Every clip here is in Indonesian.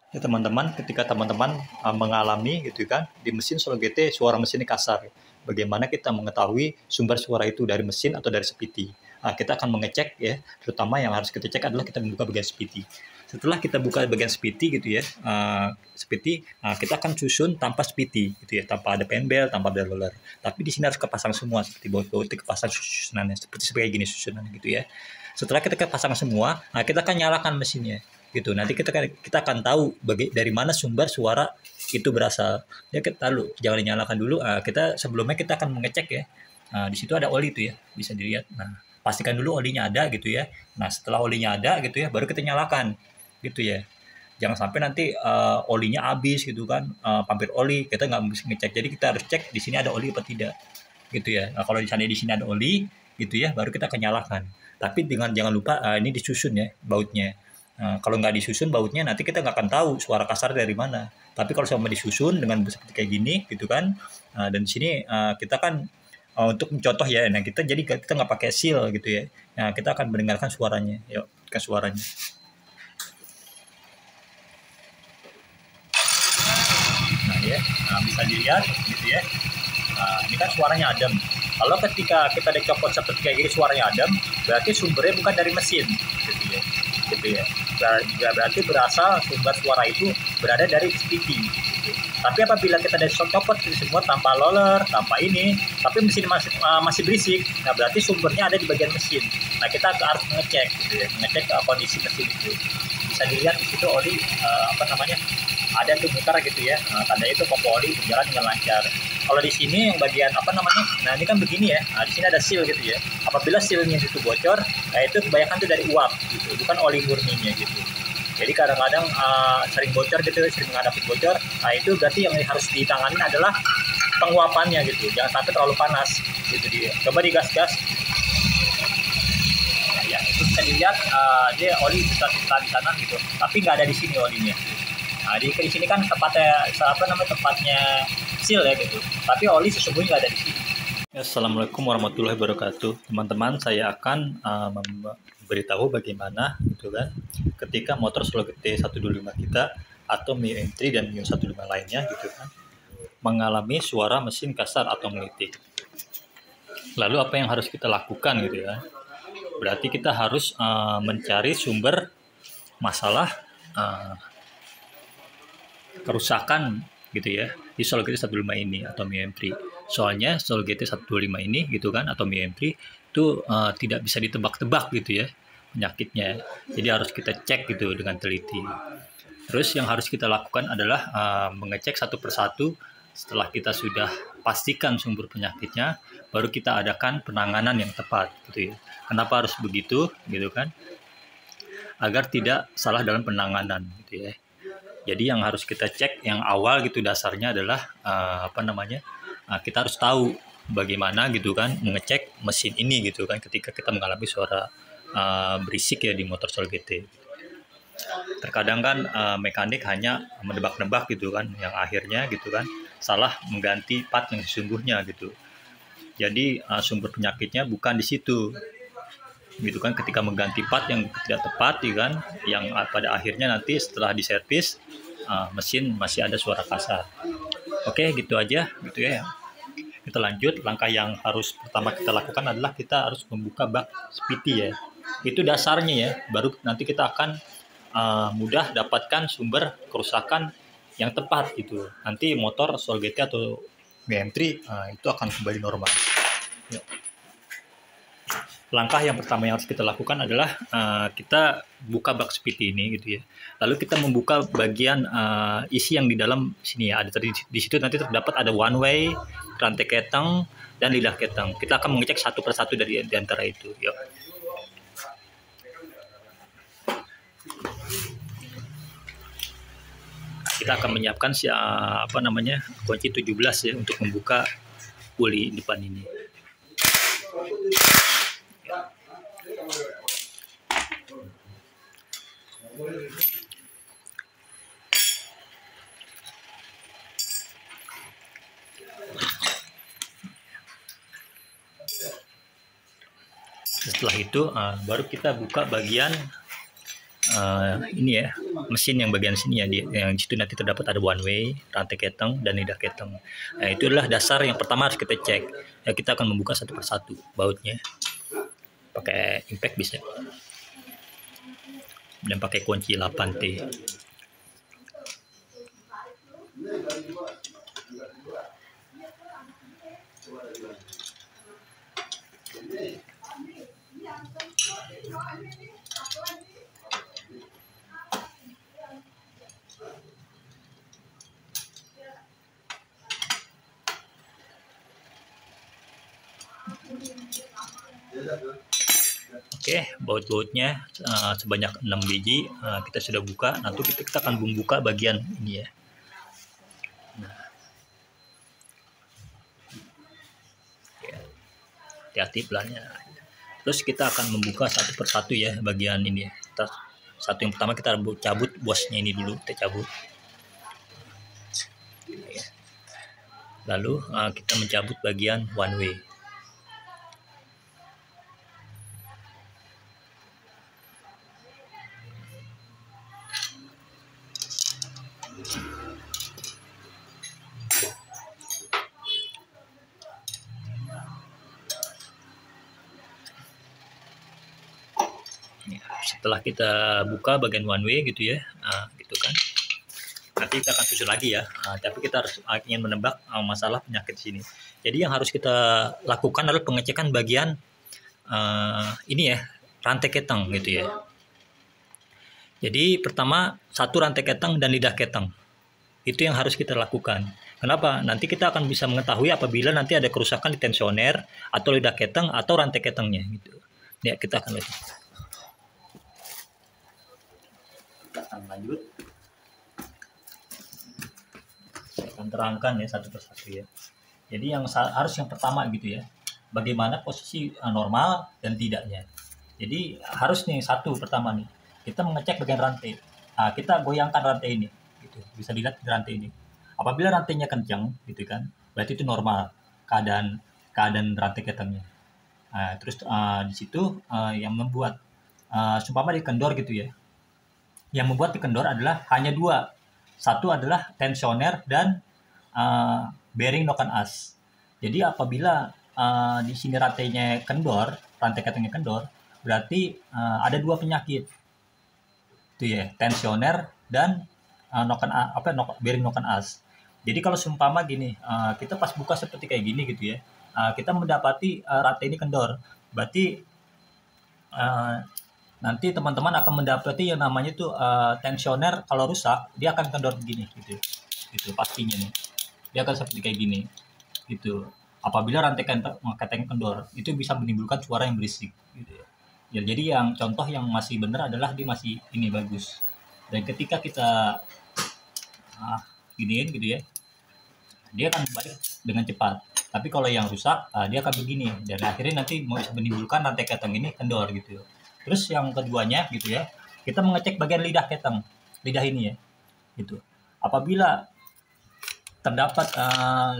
Ya teman-teman, ketika teman-teman mengalami gitu kan di mesin Solo GT suara mesinnya kasar, bagaimana kita mengetahui sumber suara itu dari mesin atau dari sepiti? Kita akan mengecek ya, terutama yang harus kita cek adalah kita membuka bagian sepiti. Setelah kita buka bagian sepiti gitu ya, kita akan susun tanpa sepiti gitu ya, tanpa ada penbel, tanpa ada roller. Tapi di sini harus kepasang semua seperti baut-baut kepasang susunannya seperti kayak gini susunannya gitu ya. Setelah kita pasang semua, kita akan nyalakan mesinnya gitu. Nanti kita akan tahu dari mana sumber suara itu berasal. Ya kita lalu jangan dinyalakan dulu. Kita sebelumnya kita akan mengecek ya. Di situ ada oli itu ya, bisa dilihat. Nah, pastikan dulu olinya ada gitu ya. Nah, setelah olinya ada gitu ya, baru kita nyalakan gitu ya. Jangan sampai nanti olinya habis gitu kan, pampir oli kita nggak bisa ngecek. Jadi kita harus cek di sini ada oli apa tidak gitu ya. Nah, kalau di sini ada oli gitu ya, baru kita akan nyalakan. Tapi jangan lupa ini disusun ya bautnya. Kalau nggak disusun bautnya nanti kita nggak akan tahu suara kasar dari mana. Tapi kalau sama disusun dengan seperti kayak gini gitu kan, dan di sini kita kan untuk mencontoh ya, nah kita nggak pakai seal gitu ya. Nah kita akan mendengarkan suaranya, yuk ke suaranya. Nah ya, bisa dilihat gitu ya. Ini kan suaranya adem. Kalau ketika kita dicopot seperti kayak gini suaranya adem, berarti sumbernya bukan dari mesin, gitu ya. Berarti berasal sumber suara itu berada dari sepiti. Gitu. Tapi apabila kita dari copot semua tanpa roller, tanpa ini, tapi mesin masih berisik, nah berarti sumbernya ada di bagian mesin. Nah kita harus mengecek, gitu ya, mengecek kondisi mesin itu. Bisa dilihat di situ oli ada tuh muter gitu ya, tanda itu pompa oli berjalan dengan lancar. Kalau di sini yang bagian nah ini kan begini ya, di sini ada seal gitu ya. Apabila sealnya itu bocor, nah itu kebanyakan tuh dari uap gitu, bukan oli murninya gitu. Jadi kadang-kadang sering bocor gitu, sering menghadapi bocor. Nah itu berarti yang harus ditangani adalah penguapannya gitu, jangan sampai terlalu panas gitu dia. Coba digas-gas. Nah, ya itu bisa dilihat dia oli besar di sana gitu, tapi nggak ada di sini olinya. Nah, di sini kan tempatnya seal ya gitu. Tapi oli sesungguhnya nggak ada di sini. Assalamualaikum warahmatullahi wabarakatuh. Teman-teman, saya akan memberitahu bagaimana gitu kan ketika motor Solo GT 125 kita atau Mio M3 dan Mio 15 lainnya gitu kan mengalami suara mesin kasar atau melitik. Lalu apa yang harus kita lakukan gitu ya? Berarti kita harus mencari sumber masalah kerusakan gitu ya di Solo GT 125 ini atau Mio M3. Soalnya Solo GT 125 ini gitu kan atau Mio M3 itu tidak bisa ditebak-tebak gitu ya penyakitnya. Jadi harus kita cek gitu dengan teliti. Terus yang harus kita lakukan adalah mengecek satu persatu. Setelah kita sudah pastikan sumber penyakitnya, baru kita adakan penanganan yang tepat gitu ya. Kenapa harus begitu gitu kan? Agar tidak salah dalam penanganan gitu ya. Jadi yang harus kita cek yang awal gitu dasarnya adalah kita harus tahu bagaimana gitu kan mengecek mesin ini gitu kan ketika kita mengalami suara berisik ya di motor Solo GT. Terkadang kan mekanik hanya menebak-nebak gitu kan, yang akhirnya gitu kan salah mengganti part yang sesungguhnya gitu. Jadi sumber penyakitnya bukan di situ gitu kan, ketika mengganti part yang tidak tepat gitu kan, yang pada akhirnya nanti setelah diservis mesin masih ada suara kasar. Oke, gitu aja gitu ya. Kita lanjut. Langkah yang harus pertama kita lakukan adalah kita harus membuka bak sepiti ya. Itu dasarnya ya. Baru nanti kita akan mudah dapatkan sumber kerusakan yang tepat gitu. Nanti motor Solo GT atau BM3 itu akan kembali normal. Yuk. Langkah yang pertama yang harus kita lakukan adalah kita buka bak sepiti ini gitu ya. Lalu kita membuka bagian isi yang di dalam sini ya. Ada di situ nanti terdapat ada one way, rantai keteng, dan lidah keteng. Kita akan mengecek satu persatu dari antara itu. Yuk. Kita akan menyiapkan kunci 17 ya untuk membuka puli depan ini. Setelah itu baru kita buka bagian ini ya, mesin yang bagian sini ya, yang situ nanti terdapat ada one way, rantai keteng dan lidah keteng. Nah, itu adalah dasar yang pertama harus kita cek. Ya, kita akan membuka satu persatu bautnya. Pakai impact bisa. Dan pakai kunci 8T. Oke, baut-bautnya sebanyak 6 biji kita sudah buka. Nanti kita akan membuka bagian ini ya. Nah, hati-hati pelannya. Terus kita akan membuka satu persatu ya bagian ini ya. Satu yang pertama kita cabut bosnya ini dulu, kita cabut. Lalu kita mencabut bagian one way. Setelah kita buka bagian one way gitu ya, gitu kan. Nanti kita akan susun lagi ya. Tapi kita harus ingin menebak masalah penyakit di sini. Jadi yang harus kita lakukan adalah pengecekan bagian ini ya, rantai keteng gitu ya. Jadi pertama satu rantai keteng dan lidah keteng. Itu yang harus kita lakukan. Kenapa? Nanti kita akan bisa mengetahui apabila nanti ada kerusakan di tensioner atau lidah keteng atau rantai ketengnya gitu. Ya, kita akan lihat. Kita akan lanjut. Saya akan terangkan ya satu persatu ya. Jadi yang harus yang pertama gitu ya. Bagaimana posisi normal dan tidaknya. Jadi harus nih satu pertama nih. Kita mengecek bagian rantai. Kita goyangkan rantai ini gitu. Bisa dilihat di rantai ini. Apabila rantainya kencang gitu kan, berarti itu normal keadaan rantai ketengnya. Terus di situ yang membuat seumpama di kendor gitu ya. Yang membuat di kendor adalah hanya dua. Satu adalah tensioner dan bearing noken as. Jadi apabila di sini rantainya kendor, rantai ketengnya kendor, berarti ada dua penyakit. Itu ya, tensioner dan bearing noken as. Jadi kalau seumpama gini, kita pas buka seperti kayak gini gitu ya, kita mendapati rantai ini kendor, berarti nanti teman-teman akan mendapati yang namanya tuh tensioner kalau rusak dia akan kendor begini gitu pastinya nih, dia akan seperti kayak gini gitu. Apabila rantai keteng kendor itu bisa menimbulkan suara yang berisik gitu ya. Ya jadi yang contoh yang masih benar adalah dia masih ini bagus, dan ketika kita giniin gitu ya, dia akan balik dengan cepat. Tapi kalau yang rusak dia akan begini, dan akhirnya nanti bisa menimbulkan rantai keteng ini kendor gitu. Terus yang keduanya gitu ya, kita mengecek bagian lidah keteng, lidah ini ya gitu. Apabila terdapat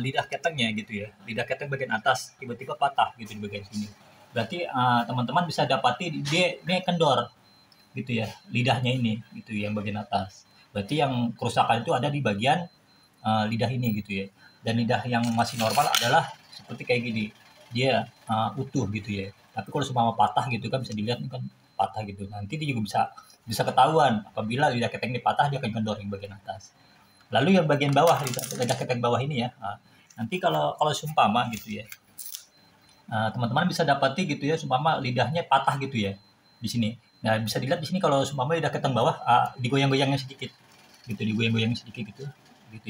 lidah ketengnya gitu ya, lidah keteng bagian atas tiba-tiba patah gitu di bagian sini, berarti teman-teman bisa dapati dia kendor gitu ya, lidahnya ini gitu yang bagian atas. Berarti yang kerusakan itu ada di bagian lidah ini gitu ya. Dan lidah yang masih normal adalah seperti kayak gini, dia utuh gitu ya. Tapi kalau seumpama patah gitu kan bisa dilihat kan patah gitu. Nanti dia juga bisa ketahuan apabila lidah keteng ini patah, dia akan kendor yang bagian atas. Lalu yang bagian bawah, lidah keteng bawah ini ya, nanti kalau seumpama gitu ya, teman-teman bisa dapati gitu ya, seumpama lidahnya patah gitu ya di sini. Nah bisa dilihat di sini kalau seumpama lidah keteng bawah digoyang-goyangnya sedikit gitu, digoyang-goyang sedikit gitu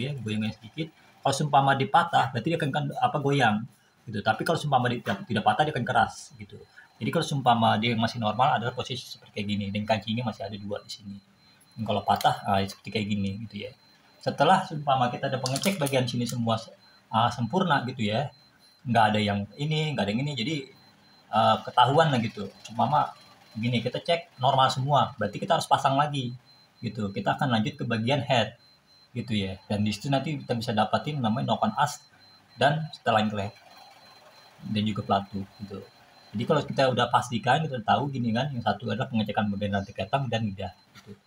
ya, digoyang-goyang sedikit. Kalau seumpama dipatah berarti dia akan goyang gitu. Tapi kalau seumpama tidak patah dia akan keras gitu. Jadi kalau seumpama dia masih normal adalah posisi seperti kayak gini, dan kancingnya masih ada dua di sini. Dan kalau patah seperti kayak gini gitu ya. Setelah seumpama kita ada pengecek bagian sini semua sempurna gitu ya, nggak ada yang ini, nggak ada yang ini, jadi ketahuan lah gitu. Seumpama gini, kita cek normal semua, berarti kita harus pasang lagi gitu. Kita akan lanjut ke bagian head gitu ya, dan di situ nanti kita bisa dapatin namanya noken as dan setelan klep dan juga pelatu gitu. Jadi kalau kita udah pastikan, kita tahu gini kan, yang satu adalah pengecekan bagian rantai keteng dan lidah gitu.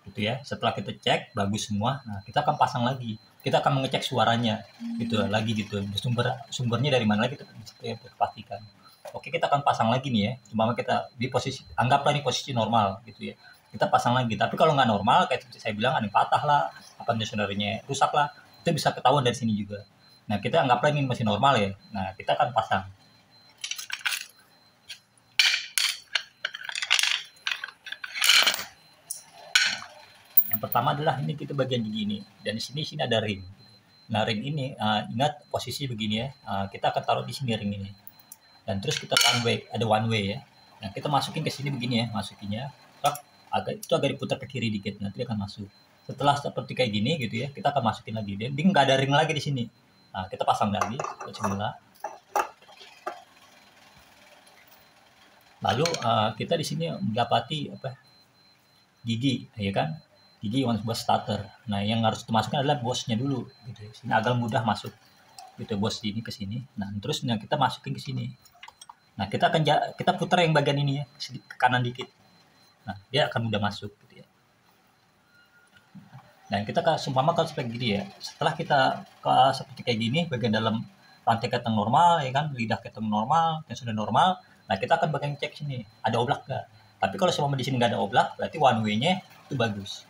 gitu ya. Setelah kita cek bagus semua, nah kita akan pasang lagi, kita akan mengecek suaranya gitu lagi gitu, sumbernya dari mana lagi kita pastikan. Oke, kita akan pasang lagi nih ya, cuma kita di posisi, anggaplah ini posisi normal gitu ya, kita pasang lagi. Tapi kalau nggak normal kayak seperti saya bilang, ada yang patah lah, apa tensionernya rusak lah, itu bisa ketahuan dari sini juga. Nah, kita anggaplah ini masih normal ya, nah kita akan pasang. Yang pertama adalah ini kita bagian gigi ini, dan di sini ada ring. Nah, ring ini ingat posisi begini ya, kita akan taruh di sini ring ini, dan terus kita ada one way ya. Nah, kita masukin ke sini begini ya, masukinnya agak diputar ke kiri dikit, nanti akan masuk. Setelah seperti kayak gini gitu ya, kita akan masukin lagi, dia nggak ada ring lagi di sini. Nah, kita pasang lagi semula. Lalu kita di sini mendapati gigi, ya kan? Gigi yang buat starter. Nah, yang harus dimasukkan adalah bosnya dulu, gitu. Sini agak mudah masuk, gitu, bos ini ke sini. Nah, terus kita masukin ke sini. Nah, kita putar yang bagian ini ya, ke kanan dikit. Nah, dia akan mudah masuk, gitu ya. Dan kita seumpama kalau seperti gini ya, setelah kita seperti kayak gini, bagian dalam rantai keteng normal, ya kan, lidah keteng normal, yang sudah normal. Nah, kita akan bagian cek sini, ada oblak nggak? Tapi kalau seumpama di sini nggak ada oblak, berarti one way-nya itu bagus.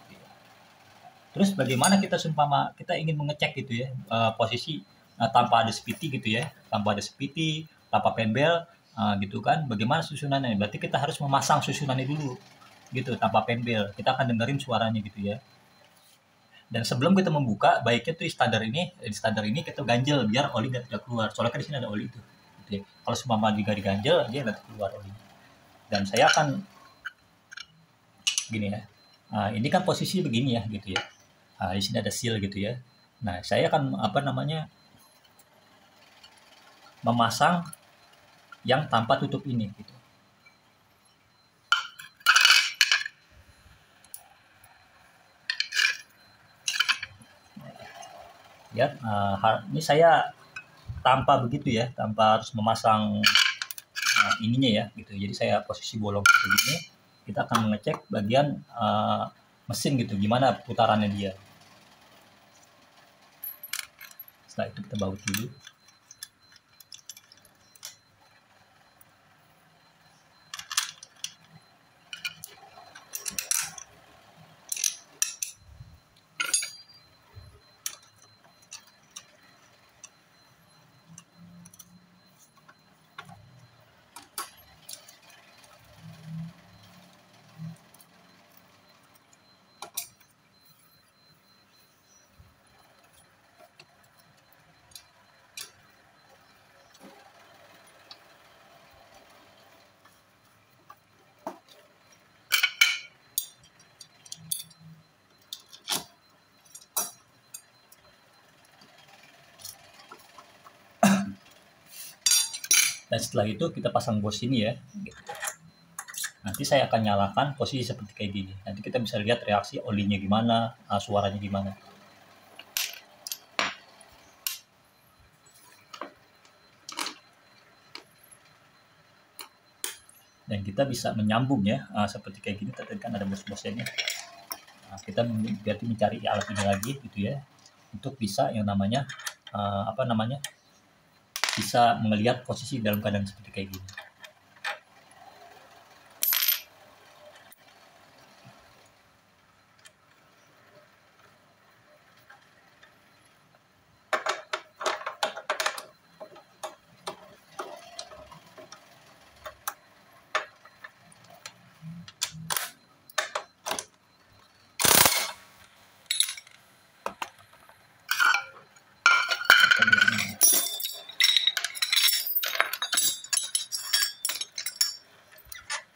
Terus bagaimana kita seumpama kita ingin mengecek gitu ya, posisi tanpa ada spiti gitu ya, tanpa penbel gitu kan, bagaimana susunannya? Berarti kita harus memasang susunannya dulu gitu, tanpa penbel. Kita akan dengerin suaranya gitu ya. Dan sebelum kita membuka, baiknya tuh di standar ini kita ganjel biar oli tidak keluar. Soalnya kan di sini ada oli itu. Gitu ya. Kalau seumpama juga diganjel, dia nggak keluar oli. Dan saya akan gini ya. Ini kan posisi begini ya gitu ya. Di sini ada seal gitu ya. Nah, saya akan memasang yang tanpa tutup ini gitu. Ya, ini saya tanpa begitu ya, tanpa harus memasang ininya ya gitu. Jadi saya posisi bolong seperti ini. Kita akan mengecek bagian mesin gitu, gimana putarannya dia. Setelah itu kita baut dulu. Dan setelah itu kita pasang bos ini ya gitu. Nanti saya akan nyalakan posisi seperti kayak gini, nanti kita bisa lihat reaksi olinya gimana, suaranya gimana. Dan kita bisa menyambung ya, seperti kayak gini. Tadi kan ada bos-bosnya. Kita berarti mencari alat ini lagi gitu ya, untuk bisa yang namanya bisa melihat posisi dalam keadaan seperti kayak gini.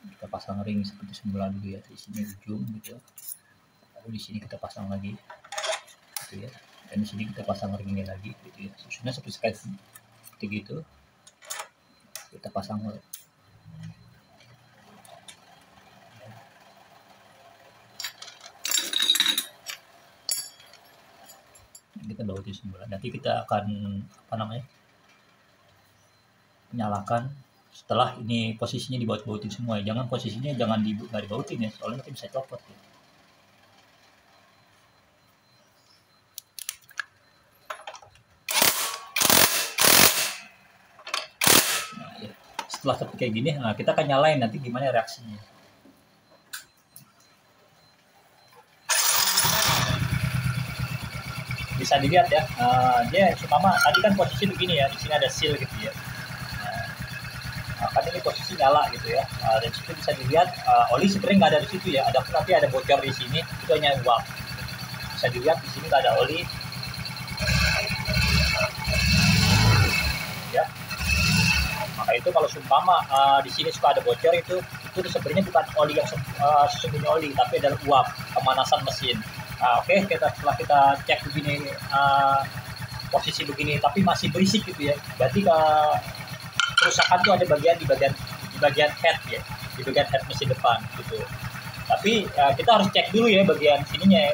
Kita pasang ring seperti semula dulu ya, di sini ujung gitu. Lalu di sini kita pasang lagi gitu ya, dan di sini kita pasang ringnya lagi gitu ya, susunnya seperti gitu. Kita pasang kita bautin semula. Nanti kita akan nyalakan setelah ini posisinya dibaut-bautin semua ya. Jangan posisinya nggak dibautin ya, soalnya nanti bisa copot ya. setelah seperti kayak gini, nah kita akan nyalain nanti gimana reaksinya. Bisa dilihat ya, dia seumpama tadi kan posisi begini ya, di sini ada seal gitu ya. Kan ini posisi nyala gitu ya, dan situ bisa dilihat oli sebenarnya nggak ada di situ ya, ada nanti ada bocor di sini, itu hanya uap. Bisa dilihat di sini nggak ada oli ya. Maka itu kalau seumpama di sini suka ada bocor, itu sebenarnya bukan oli yang sesungguhnya oli, tapi adalah uap pemanasan mesin. Oke, setelah kita cek begini, posisi begini tapi masih berisik gitu ya, berarti kerusakan tuh ada di bagian head ya, di bagian head mesin depan gitu. Tapi kita harus cek dulu ya bagian sininya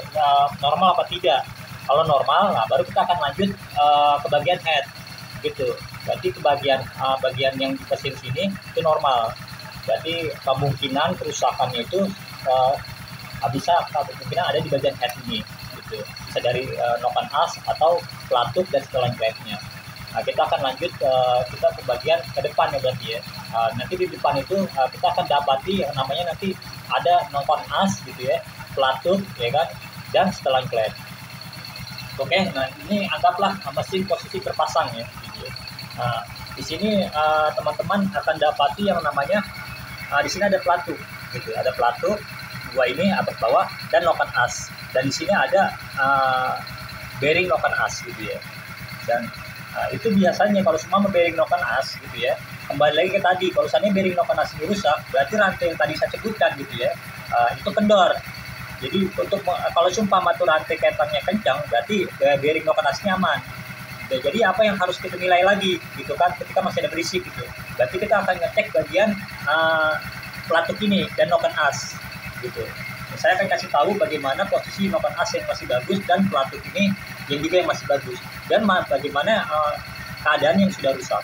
normal apa tidak. Kalau normal, nah baru kita akan lanjut ke bagian head gitu. Berarti ke bagian yang di mesin sini itu normal. Berarti kemungkinan kerusakannya itu bisa kemungkinan ada di bagian head ini gitu. Bisa dari noken as atau pelatuk dan setelan cracknya. Nah, kita akan lanjut kita ke bagian ke depan ya berarti ya. Nanti di depan itu kita akan dapati yang namanya nanti ada noken as gitu ya, pelatuk ya kan, dan setelan crack. Oke, nah ini anggaplah mesin posisi terpasang ya. Gitu. Nah, di sini teman-teman akan dapati yang namanya di sini ada pelatuk gitu, ada pelatuk dua ini atas bawah dan noken as, dan di sini ada bearing noken as gitu ya. Dan itu biasanya kalau semua bearing noken as gitu ya, kembali lagi ke tadi, kalau misalnya bearing noken as ini rusak, berarti rantai yang tadi saya sebutkan gitu ya, itu kendor. Jadi untuk kalau sumpah tuh rantai ketannya kencang, berarti bearing noken asnya aman. Jadi apa yang harus kita nilai lagi gitu kan, ketika masih ada berisik gitu, berarti kita akan ngecek bagian pelatuk ini dan noken as gitu. Saya akan kasih tahu bagaimana posisi noken as yang masih bagus dan pelatuk ini yang juga yang masih bagus, dan bagaimana keadaan yang sudah rusak.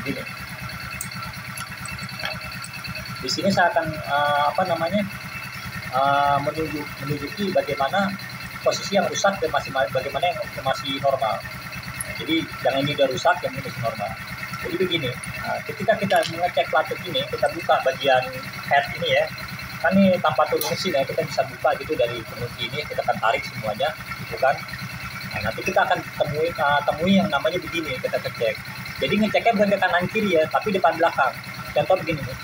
Gini. Di sini saya akan menunjuki bagaimana posisi yang rusak dan bagaimana yang masih normal. Nah, jadi yang ini udah rusak, yang ini masih normal. Jadi begini, ketika kita mengecek pelatuk ini, kita buka bagian head ini ya, kan ini tanpa turun mesin ya, kita bisa buka gitu dari pengunci ini, kita akan tarik semuanya gitu kan. Nah, nanti kita akan temui yang namanya begini, kita cek. Jadi ngeceknya bukan ke kanan kiri ya, tapi depan belakang. Contoh begini nih.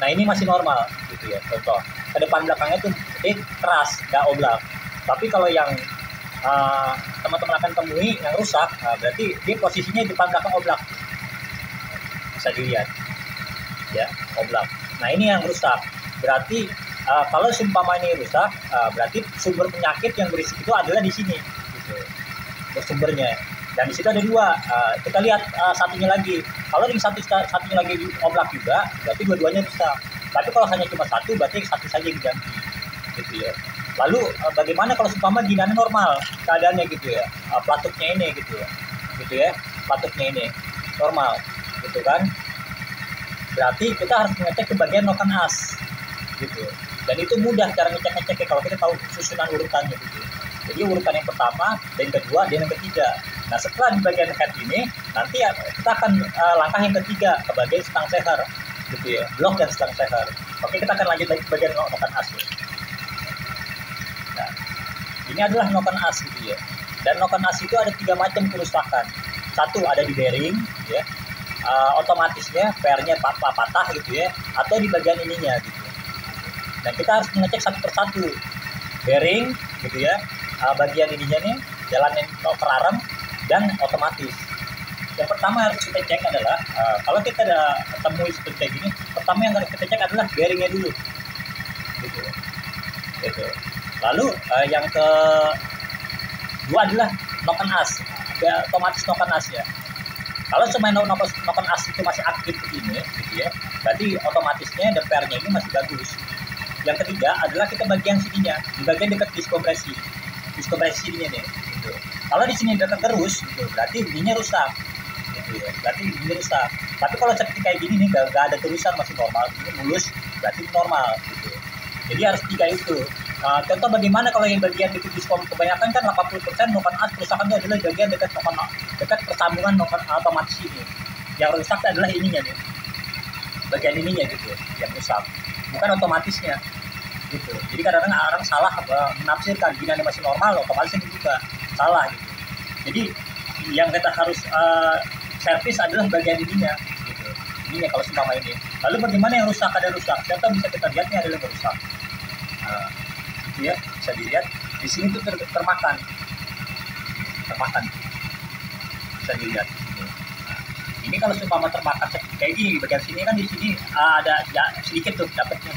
Nah ini masih normal gitu ya, contoh. Ke depan belakangnya tuh keras, nggak oblak. Tapi kalau yang teman-teman akan temui yang rusak, berarti dia posisinya depan belakang oblak. Bisa dilihat ya, oblak. Nah ini yang rusak, berarti kalau seumpama ini rusak, berarti sumber penyakit yang berisik itu adalah di sini gitu, bersumbernya. Dan di situ ada dua, kita lihat satunya lagi. Kalau yang satunya lagi oblak juga, berarti dua-duanya rusak. Tapi kalau hanya cuma satu, berarti satu saja yang diganti gitu ya. Lalu bagaimana kalau seumpama ginanya normal keadaannya gitu ya, pelatuknya ini gitu ya, pelatuknya ini normal gitu kan, berarti kita harus mengecek ke bagian noken as gitu. Dan itu mudah cara ngeceknya kalau kita tahu susunan urutannya gitu. Jadi urutan yang pertama, dan yang kedua, dan yang ketiga. Nah setelah di bagian head ini, nanti kita akan langkah yang ketiga ke bagian stang seher gitu ya, blok dan stang seher. Oke, kita akan lanjut lagi ke bagian noken as ya. Nah ini adalah noken as gitu ya. Dan noken as itu ada 3 macam kerusakan. Satu ada di bearing ya, otomatisnya pairnya patah gitu ya, atau di bagian ininya gitu. Dan kita harus mengecek satu persatu bearing gitu ya, bagian ininya nih, jalan yang kerarem dan otomatis. Yang pertama harus kita cek adalah kalau kita ada temui seperti kayak gini, pertama yang harus kita cek adalah bearingnya dulu gitu. Lalu yang kedua adalah noken as, otomatis noken as ya. Kalau semua noken as itu masih aktif begini gitu ya, berarti otomatisnya dan pairnya ini masih bagus. Yang ketiga adalah kita bagian sininya, di bagian dekat diskompresi sininya nih gitu. Kalau di sini dekat terus gitu, berarti ininya rusak gitu ya, berarti ini rusak. Tapi kalau seperti kayak gini nih, gak ada tulisan, masih normal, ini mulus, berarti normal gitu. Jadi harus 3 itu Contoh bagaimana kalau yang bagian dekat diskom kebanyakan kan 80% noken as kerusakannya adalah bagian dekat persambungan noken otomatis ini. Yang rusak adalah ininya nih, bagian ininya gitu yang rusak, bukan otomatisnya gitu. Jadi kadang-kadang orang salah menafsirkan ginannya masih normal, otomatisnya juga salah gitu. Jadi yang kita harus servis adalah bagian ininya gitu. Ininya kalau seumpama ini. Lalu bagaimana yang rusak? Ada rusak. Contoh bisa kita lihatnya adalah yang rusak. Gitu ya, bisa dilihat di sini tuh termakan, bisa dilihat. Ini kalau seumpama termakan kayak gini, bagian sini kan di sini ada ya, sedikit tuh dapatnya,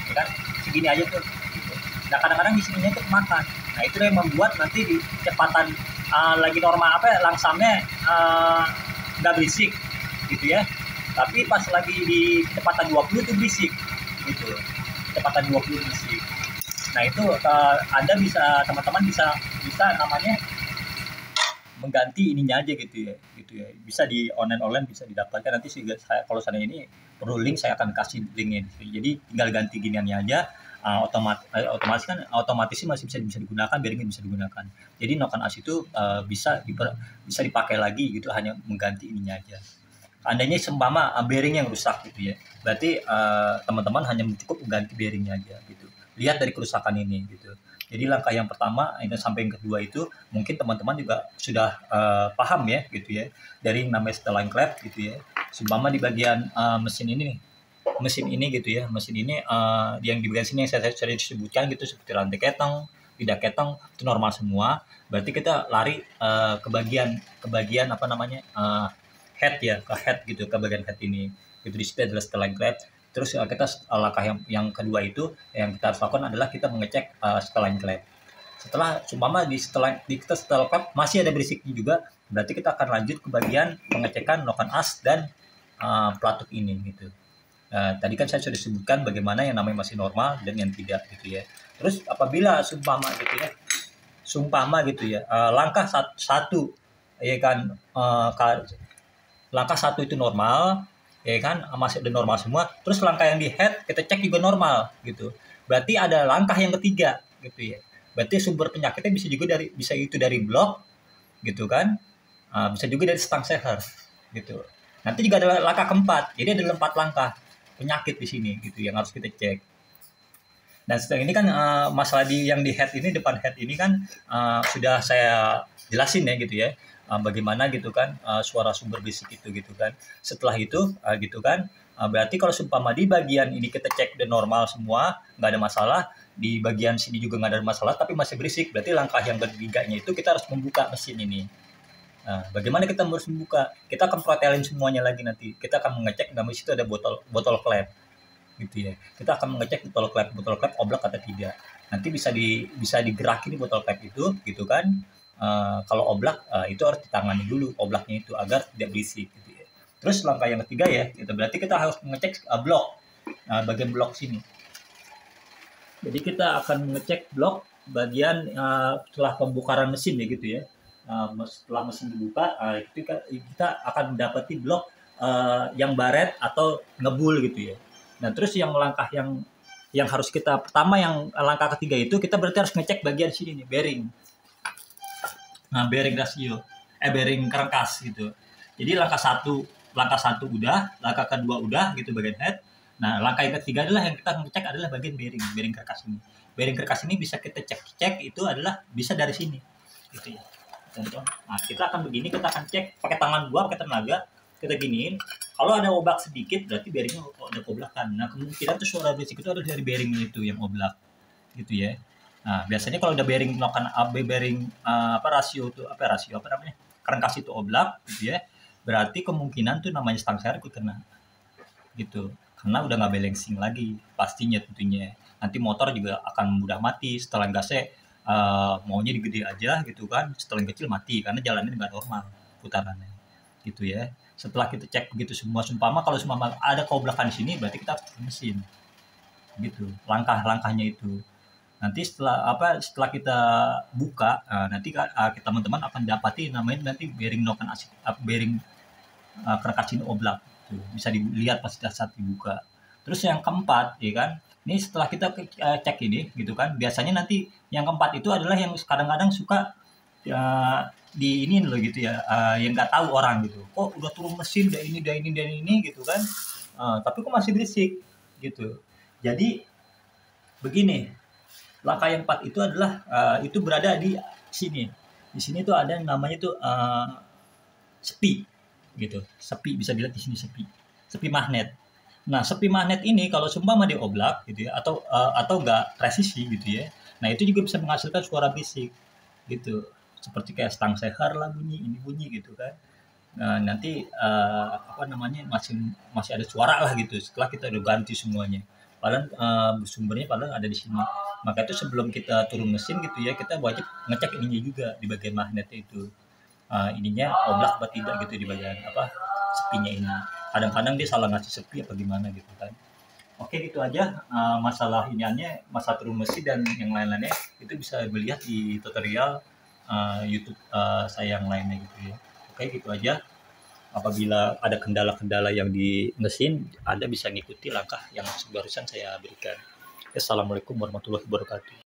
ya kan segini aja tuh. Gitu. Nah kadang-kadang di sininya tuh termakan. Nah itu yang membuat nanti di kecepatan lagi normal langsamnya nggak berisik, gitu ya. Tapi pas lagi di kecepatan 20 itu berisik, gitu. Kecepatan 20 berisik. Nah itu Anda bisa, teman-teman bisa namanya mengganti ininya aja gitu ya. Bisa di online bisa didapatkan. Nanti sih kalau sana ini perlu link, saya akan kasih linknya. Jadi tinggal ganti giniannya aja. Otomatis masih bisa digunakan, bearingnya bisa digunakan. Jadi noken as itu bisa dipakai lagi gitu, hanya mengganti ininya aja. Andainya seumpama bearing yang rusak gitu ya, berarti teman-teman hanya cukup mengganti bearingnya aja gitu. Lihat dari kerusakan ini gitu. Jadi langkah yang pertama sampai yang kedua itu mungkin teman-teman juga sudah paham ya gitu ya, dari namanya setelan klep gitu ya. Seumpama di bagian mesin ini gitu ya, mesin ini yang di bagian sini yang saya disebutkan gitu, seperti rantai ketong, tidak ketong itu normal semua. Berarti kita lari ke bagian apa namanya head ya, ke head gitu, ke bagian head ini gitu. Di situ adalah setelan klep. Terus kita langkah yang kedua itu yang kita harus lakukan adalah kita mengecek setelan klep. Setelah seumpama kita setel klep masih ada berisiknya juga, berarti kita akan lanjut ke bagian pengecekan noken as dan pelatuk ini gitu. Tadi kan saya sudah sebutkan bagaimana yang namanya masih normal dan yang tidak gitu ya. Terus apabila seumpama gitu ya, langkah satu ya kan, langkah satu itu normal ya kan, masih ada normal semua. Terus langkah yang di head kita cek juga normal gitu. Berarti ada langkah yang ketiga gitu ya. Berarti sumber penyakitnya bisa itu dari blok gitu kan, bisa juga dari stang seher gitu. Nanti juga ada langkah keempat. Jadi ada 4 langkah penyakit di sini gitu yang harus kita cek. Dan setelah ini kan masalah yang di head ini, depan head ini kan sudah saya jelasin ya gitu ya, bagaimana gitu kan suara sumber berisik itu gitu kan. Setelah itu gitu kan berarti kalau seumpama di bagian ini kita cek udah normal semua, nggak ada masalah, di bagian sini juga nggak ada masalah tapi masih berisik, berarti langkah yang ketiganya itu kita harus membuka mesin ini. Nah, bagaimana kita harus membuka? Kita akan protelin semuanya lagi nanti. Kita akan mengecek dalam situ ada botol klep, gitu ya. Kita akan mengecek botol klep oblak atau tidak. Nanti bisa digerakin botol klep itu, gitu kan? Kalau oblak itu harus ditangani dulu oblaknya itu agar tidak berisik, gitu ya. Terus langkah yang ketiga ya, gitu. Berarti kita harus mengecek blok, bagian blok sini. Jadi kita akan mengecek blok bagian setelah pembongkaran mesin ya, gitu ya. Setelah mesin dibuka, kita akan mendapati blok yang baret atau ngebul gitu ya. Nah terus yang langkah yang harus kita pertama, yang langkah ketiga itu kita berarti harus ngecek bagian sini nih, bearing. Nah bearing rasio, bearing kerangkas gitu. Jadi langkah satu udah, langkah kedua udah gitu bagian head. Nah langkah yang ketiga adalah yang kita ngecek adalah bagian bearing kerangkas ini. Bearing kerangkas ini bisa kita cek itu adalah bisa dari sini gitu ya. Contoh, nah kita akan begini, kita akan cek pakai tangan pakai tenaga, kita giniin. Kalau ada oblak sedikit berarti bearingnya ada oblakan. Nah kemungkinan tuh suara berisik itu ada dari bearingnya itu yang oblak gitu ya. Nah biasanya kalau ada bearing rasio kerangkas itu oblak gitu ya, berarti kemungkinan tuh namanya stang seher ikut kena gitu, karena udah nggak balancing lagi pastinya tentunya. Nanti motor juga akan mudah mati setelah gasnya. Maunya digede aja gitu kan, setelah kecil mati karena jalannya nggak normal putarannya gitu ya. Setelah kita cek begitu semua, kalau ada keoblakan di sini berarti kita mesin gitu. Langkahnya itu nanti setelah kita buka, nanti teman-teman akan dapati namanya nanti bearing noken bearing kerangkas ini oblak tuh, bisa dilihat pas saat dibuka. Terus yang keempat, ya kan? Ini setelah kita cek ini, gitu kan? Biasanya nanti yang keempat itu adalah yang kadang-kadang suka di ini loh gitu ya, yang nggak tahu orang gitu. Kok udah turun mesin, dan ini gitu kan? Tapi kok masih berisik gitu. Jadi begini, langkah yang empat itu adalah itu berada di sini. Di sini tuh ada yang namanya tuh sepi gitu. Sepi bisa dilihat di sini sepi. Sepi magnet. Nah, sepi magnet ini kalau seumpama dioblak gitu ya atau enggak presisi gitu ya. Nah, itu juga bisa menghasilkan suara bisik gitu. Seperti kayak stang seher lah bunyi, ini bunyi gitu kan. Nah, nanti apa namanya masih masih ada suara lah gitu setelah kita udah ganti semuanya. Padahal sumbernya padahal ada di sini. Maka itu sebelum kita turun mesin gitu ya, kita wajib ngecek ininya juga di bagian magnetnya itu. Ininya oblak apa tidak gitu di bagian apa sepinya ini. Kadang-kadang dia salah ngasih sepi apa gimana gitu kan. Oke gitu aja masalah iniannya, masalah turun mesin dan yang lain-lainnya itu bisa dilihat di tutorial YouTube saya yang lainnya gitu ya. Oke gitu aja. Apabila ada kendala-kendala yang di mesin, Anda bisa ngikuti langkah yang barusan saya berikan. Assalamualaikum warahmatullahi wabarakatuh.